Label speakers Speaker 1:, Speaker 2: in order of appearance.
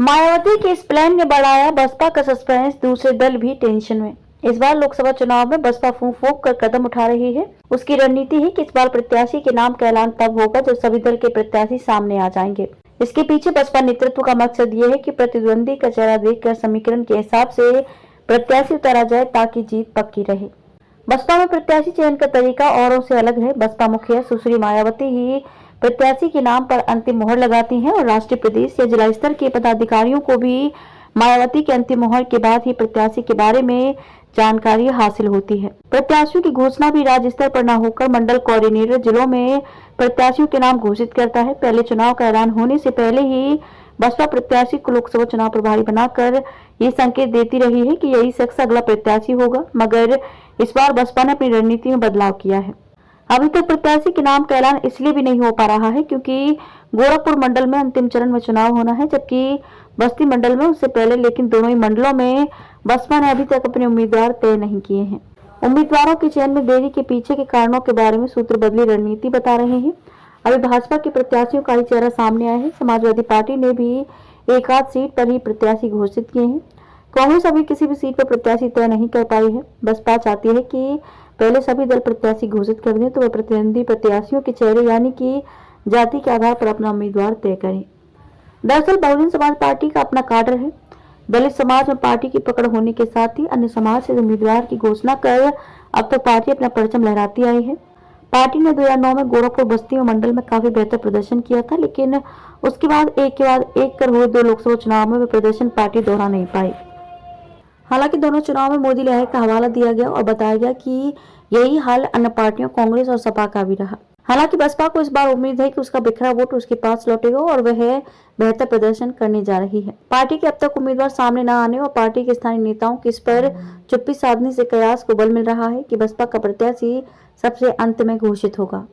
Speaker 1: मायावती के इस प्लान ने बढ़ाया बसपा का सस्पेंस, दूसरे दल भी टेंशन में। इस बार लोकसभा चुनाव में बसपा फूंक फूंक कर कदम उठा रही है। उसकी रणनीति है कि इस बार प्रत्याशी के नाम का ऐलान तब होगा जब सभी दल के प्रत्याशी सामने आ जाएंगे। इसके पीछे बसपा नेतृत्व का मकसद ये है कि प्रतिद्वंदी का चेहरा देखकर समीकरण के हिसाब से प्रत्याशी उतारा जाए ताकि जीत पक्की रहे। बसपा में प्रत्याशी चयन का तरीका औरों से अलग है। बसपा मुखिया सुश्री मायावती ही प्रत्याशी के नाम पर अंतिम मोहर लगाती हैं और राष्ट्रीय, प्रदेश या जिला स्तर के पदाधिकारियों को भी मायावती के अंतिम मोहर के बाद ही प्रत्याशी के बारे में जानकारी हासिल होती है। प्रत्याशियों की घोषणा भी राज्य स्तर पर न होकर मंडल कोऑर्डिनेटर जिलों में प्रत्याशियों के नाम घोषित करता है। पहले चुनाव का ऐलान होने से पहले ही बसपा प्रत्याशी को लोकसभा चुनाव प्रभारी बनाकर ये संकेत देती रही है कि यही शख्स अगला प्रत्याशी होगा, मगर इस बार बसपा ने अपनी रणनीति में बदलाव किया है। अभी तक प्रत्याशी के नाम का ऐलान इसलिए भी नहीं हो पा रहा है क्योंकि गोरखपुर मंडल में अंतिम चरण में चुनाव होना है, जबकि बस्ती मंडल में उससे पहले, लेकिन दोनों ही मंडलों में बसपा ने अभी तक अपने उम्मीदवार तय नहीं किए हैं। उम्मीदवारों के चयन में देरी के पीछे के कारणों के बारे में सूत्र बदली रणनीति बता रहे हैं। अभी भाजपा के प्रत्याशियों का ही चेहरा सामने आया है। समाजवादी पार्टी ने भी एक आध सीट पर ही प्रत्याशी घोषित किए हैं। कांग्रेस अभी किसी भी सीट पर प्रत्याशी तय नहीं कर पाई है। बसपा चाहती है कि पहले सभी दल प्रत्याशी घोषित कर दें तो वह प्रतिद्वंदी प्रत्याशियों के चेहरे यानी कि जाति के आधार पर अपना उम्मीदवार तय करें। दरअसल बहुजन समाज पार्टी का अपना काडर है। दलित समाज में पार्टी की पकड़ होने के साथ ही अन्य समाज से उम्मीदवार की घोषणा कर अब तक पार्टी अपना परचम लहराती आई है। पार्टी ने 2009 में गोरखपुर, बस्ती और मंडल में काफी बेहतर प्रदर्शन किया था, लेकिन उसके बाद एक के बाद एक कर हुए 2 लोकसभा चुनाव में वह प्रदर्शन पार्टी दोहरा नहीं पाई। हालांकि दोनों चुनाव में मोदी लहर का हवाला दिया गया और बताया गया कि यही हाल अन्य पार्टियों कांग्रेस और सपा का भी रहा। हालांकि बसपा को इस बार उम्मीद है कि उसका बिखरा वोट उसके पास लौटेगा और वह बेहतर प्रदर्शन करने जा रही है। पार्टी के अब तक उम्मीदवार सामने न आने और पार्टी के स्थानीय नेताओं की इस पर चुप्पी साधने से कयास को बल मिल रहा है कि बसपा का प्रत्याशी सबसे अंत में घोषित होगा।